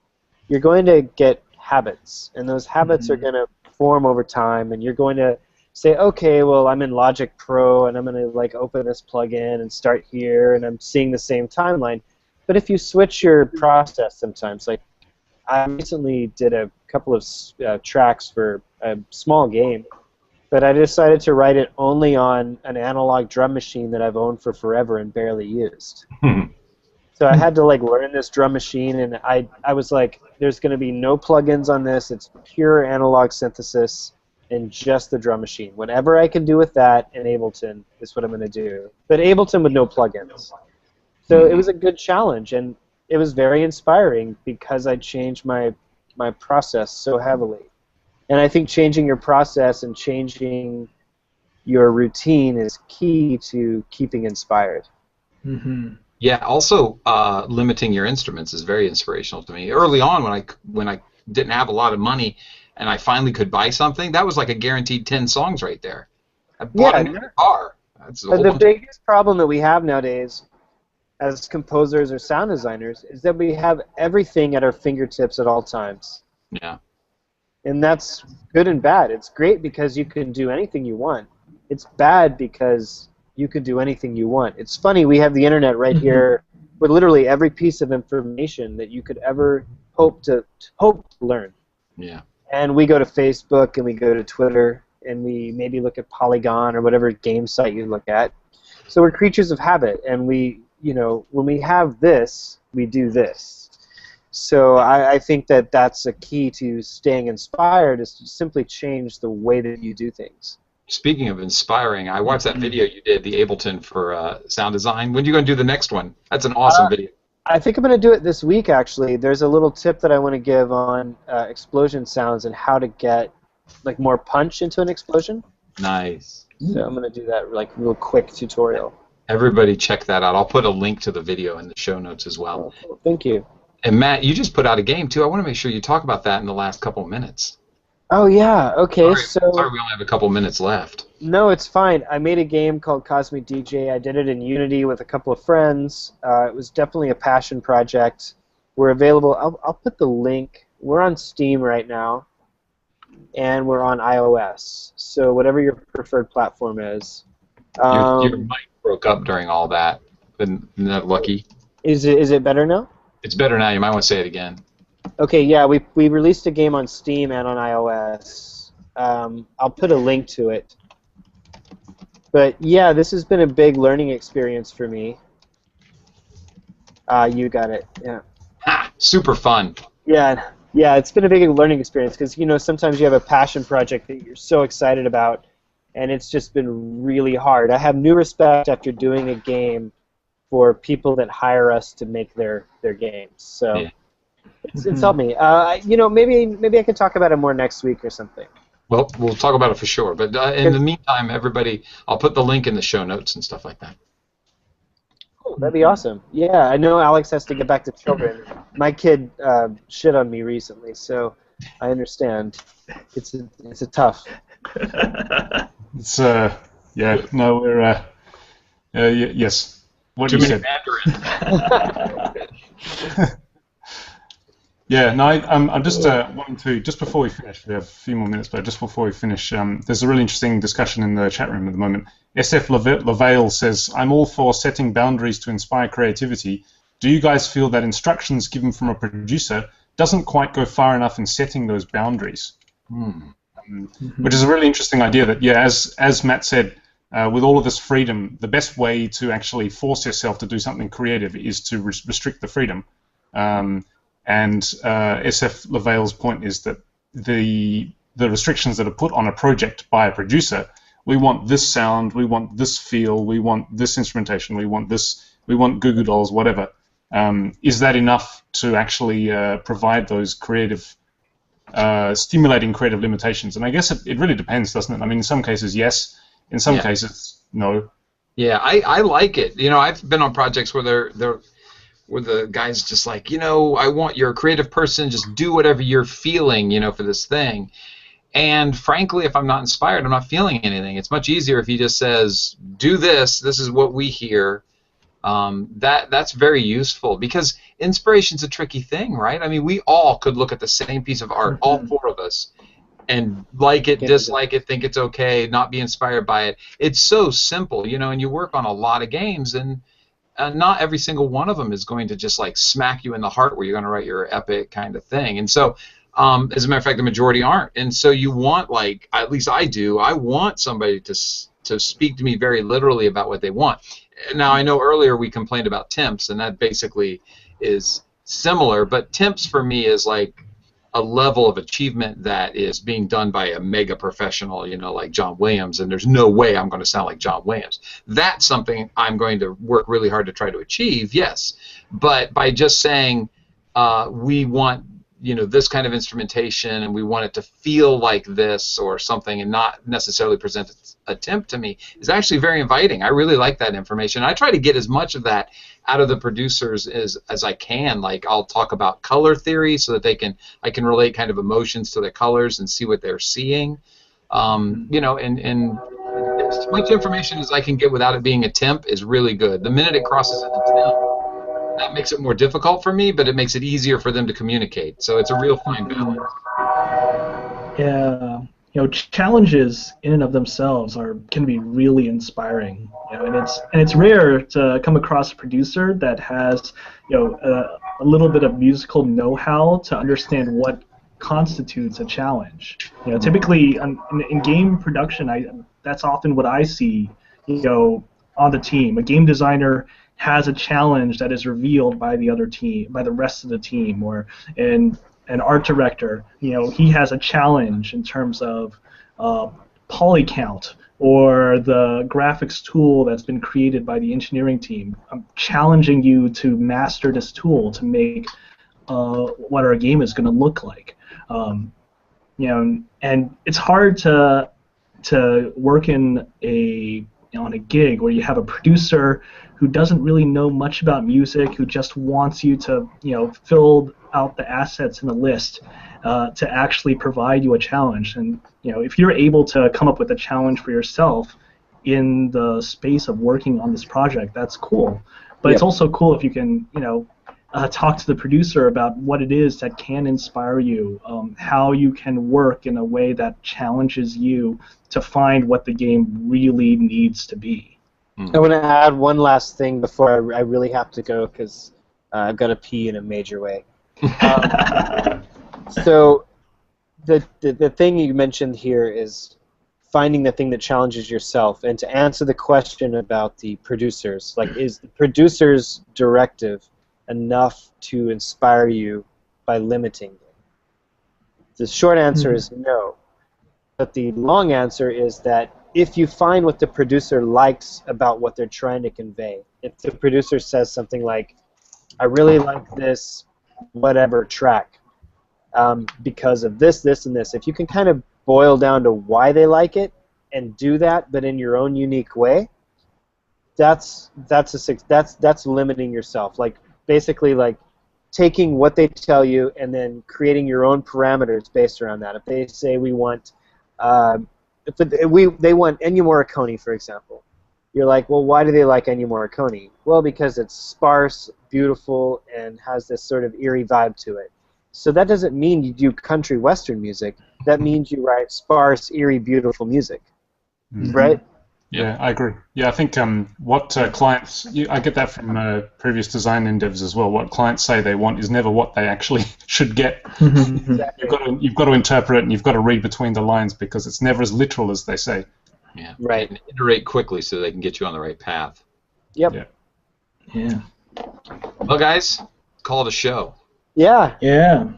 S2: you're going to get habits, and those habits are going to form over time, and you're going to say, okay, well, I'm in Logic Pro, and I'm going to like open this plugin and start here, and I'm seeing the same timeline. But if you switch your process sometimes, like I recently did a couple of tracks for a small game, but I decided to write it only on an analog drum machine that I've owned for forever and barely used. So I had to like learn this drum machine, and I was like, there's going to be no plugins on this. It's pure analog synthesis and just the drum machine. Whatever I can do with that in Ableton is what I'm going to do. But Ableton with no plugins. So it was a good challenge, and it was very inspiring because I changed my process so heavily. And I think changing your process and changing your routine is key to keeping inspired.
S1: Yeah, also limiting your instruments is very inspirational to me. Early on, when I didn't have a lot of money and I finally could buy something, that was like a guaranteed 10 songs right there. I bought a new guitar. That's a whole
S2: the biggest problem that we have nowadays as composers or sound designers is that we have everything at our fingertips at all times.
S1: Yeah.
S2: And that's good and bad. It's great because you can do anything you want. It's bad because you can do anything you want. It's funny, we have the internet right here with literally every piece of information that you could ever hope to learn.
S1: Yeah.
S2: And we go to Facebook and we go to Twitter and we maybe look at Polygon or whatever game site you look at. So we're creatures of habit, and when we have this, we do this. So I think that that's a key to staying inspired, is to simply change the way that you do things.
S1: Speaking of inspiring, I watched that video you did, the Ableton for sound design. When are you going to do the next one? That's an awesome video.
S2: I think I'm going to do it this week, actually. There's a little tip that I want to give on explosion sounds and how to get like more punch into an explosion.
S1: Nice.
S2: So I'm going to do that like real quick tutorial.
S1: Everybody check that out. I'll put a link to the video in the show notes as well.
S2: Oh, thank you.
S1: And Matt, you just put out a game too. I want to make sure you talk about that in the last couple of minutes.
S2: Oh yeah, okay.
S1: Sorry, we only have a couple minutes left.
S2: No, it's fine. I made a game called Cosmic DJ. I did it in Unity with a couple of friends. It was definitely a passion project. We're available. I'll put the link. We're on Steam right now, and we're on iOS. So whatever your preferred platform is.
S1: Your mic broke up during all that. Isn't that lucky?
S2: Is it better now?
S1: It's better now. You might want to say it again.
S2: Okay, yeah, we released a game on Steam and on iOS. I'll put a link to it. But yeah, this has been a big learning experience for me. You got it. Yeah.
S1: Ha! Super fun.
S2: Yeah. Yeah. It's been a big learning experience because sometimes you have a passion project that you're so excited about, and it's just been really hard. I have new respect after doing a game for people that hire us to make their games. So
S1: Yeah.
S2: it's helped me. Maybe I can talk about it more next week or something.
S1: Well, we'll talk about it for sure. But in the meantime, everybody, I'll put the link in the show notes and stuff like that.
S2: Cool, that'd be awesome. Yeah, I know Alex has to get back to children. My kid shit on me recently, so I understand. It's a tough.
S4: It's yeah. No, we're yes. What
S1: Too
S4: you
S1: many
S4: said.
S1: Mandarins.
S4: Yeah, no, I'm just wanting to, just before we finish, we have a few more minutes, but just before we finish, there's a really interesting discussion in the chat room at the moment. SF Lavale says, I'm all for setting boundaries to inspire creativity. Do you guys feel that instructions given from a producer doesn't quite go far enough in setting those boundaries? Which is a really interesting idea that, yeah, as Matt said, with all of this freedom, the best way to actually force yourself to do something creative is to restrict the freedom. And SF Lavale's point is that the restrictions that are put on a project by a producer, we want this sound, we want this feel, we want this instrumentation, we want this, we want Goo Goo Dolls, whatever. Is that enough to actually provide those creative, stimulating creative limitations? And I guess it really depends, doesn't it? I mean, in some cases, yes. In some cases, no.
S1: Yeah, I like it. I've been on projects where where the guy's just like, I want you're a creative person, just do whatever you're feeling, for this thing. And frankly, if I'm not inspired, I'm not feeling anything. It's much easier if he just says, do this, this is what we hear. That's very useful because inspiration's a tricky thing, right? I mean, we all could look at the same piece of art, all four of us, and like it, dislike it, think it's okay, not be inspired by it. It's so simple, and you work on a lot of games, and not every single one of them is going to just like smack you in the heart where you're going to write your epic kind of thing. And so, as a matter of fact, the majority aren't. And so you want, like, at least I do, I want somebody to speak to me very literally about what they want. Now, I know earlier we complained about temps, and that basically is similar, but temps for me is like a level of achievement that is being done by a mega professional, like John Williams, and there's no way I'm going to sound like John Williams. That's something I'm going to work really hard to try to achieve, yes. But by just saying we want, this kind of instrumentation and we want it to feel like this or something and not necessarily present a temp to me is actually very inviting. I really like that information. I try to get as much of that out of the producers as I can. Like, I'll talk about color theory so that I can relate kind of emotions to the colors and see what they're seeing. And as much information as I can get without it being a temp is really good. The minute it crosses into temp, that makes it more difficult for me, but it makes it easier for them to communicate. So it's a real fine balance.
S3: Yeah. Challenges in and of themselves can be really inspiring. And it's rare to come across a producer that has, a little bit of musical know-how to understand what constitutes a challenge. Typically in game production, that's often what I see, on the team. A game designer has a challenge that is revealed by the other team, by the rest of the team, or an art director, he has a challenge in terms of poly count or the graphics tool that's been created by the engineering team. I'm challenging you to master this tool to make what our game is going to look like. And it's hard to work in on a gig where you have a producer who doesn't really know much about music, who just wants you to, fill out the assets in a list to actually provide you a challenge. And, if you're able to come up with a challenge for yourself in the space of working on this project, that's cool. But It's also cool if you can, talk to the producer about what it is that can inspire you, how you can work in a way that challenges you to find what the game really needs to be.
S2: I want to add one last thing before I really have to go because I've got to pee in a major way. So the thing you mentioned here is finding the thing that challenges yourself. And to answer the question about the producers, like, is the producer's directive enough to inspire you by limiting them? The short answer is no. But the long answer is that if you find what the producer likes about what they're trying to convey, if the producer says something like, I really like this whatever track because of this, this, and this, if you can kind of boil down to why they like it and do that, but in your own unique way, that's limiting yourself. Like basically like taking what they tell you and then creating your own parameters based around that. If they say we want they want Ennio Morricone, for example, you're like, well, why do they like Ennio Morricone? Well, because it's sparse, beautiful, and has this sort of eerie vibe to it. So that doesn't mean you do country western music. That means you write sparse, eerie, beautiful music, right?
S4: Yeah, I agree. Yeah, I think what clients, I get that from previous design endeavors as well. What clients say they want is never what they actually should get.
S2: Exactly.
S4: You've got to interpret it, and you've got to read between the lines because it's never as literal as they say.
S1: Yeah.
S2: Right.
S1: And iterate quickly so they can get you on the right path.
S2: Yep.
S3: Yeah.
S1: Well, guys, call it a show.
S2: Yeah.
S3: Yeah.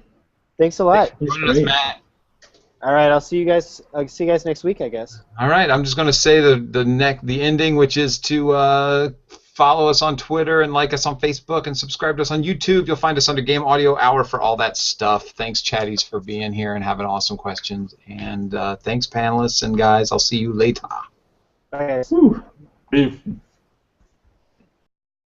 S2: Thanks a lot.
S3: It's
S1: Joining us,
S3: great.
S1: Matt.
S2: All right, I'll see you guys next week, I guess.
S1: All right, I'm just going to say the ending, which is to follow us on Twitter and like us on Facebook and subscribe to us on YouTube. You'll find us under Game Audio Hour for all that stuff. Thanks, chatties, for being here and having awesome questions. And thanks, panelists and guys. I'll see you later.
S2: Bye, guys.
S3: Whew.
S4: Be-